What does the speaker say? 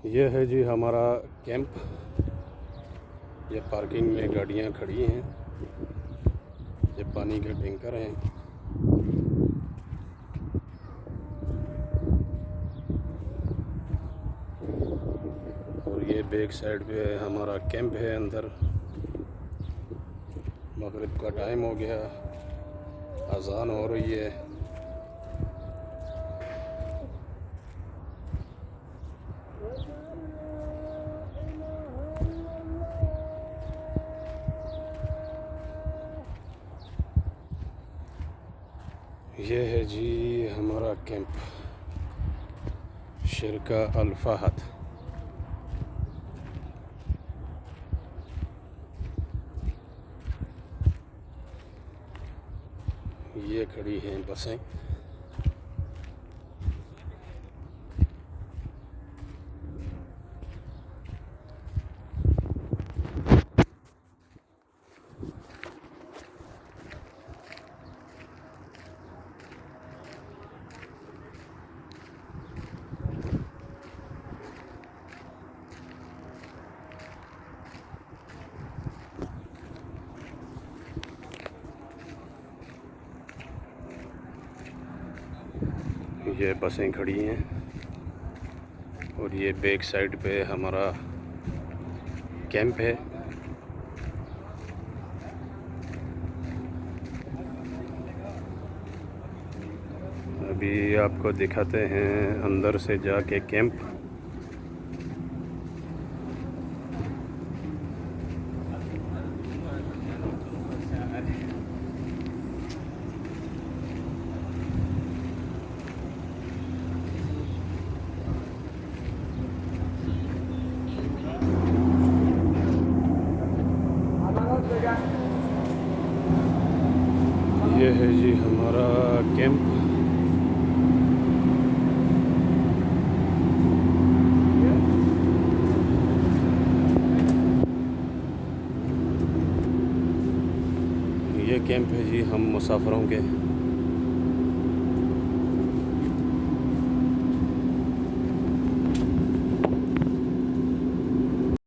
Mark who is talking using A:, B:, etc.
A: ये है जी हमारा कैंप। ये पार्किंग में गाड़ियाँ खड़ी हैं। ये पानी के टैंकर हैं। और ये बैक साइड पे हमारा कैंप है। अंदर मगरिब का टाइम हो गया, अजान हो रही है। ये है जी हमारा कैंप, शिरका अल फहद। ये खड़ी हैं बसें। ये बसें खड़ी हैं और ये बैक साइड पे हमारा कैंप है। अभी आपको दिखाते हैं अंदर से जाके कैंप। ये है जी हमारा कैंप। ये कैंप है जी हम मुसाफिरों के।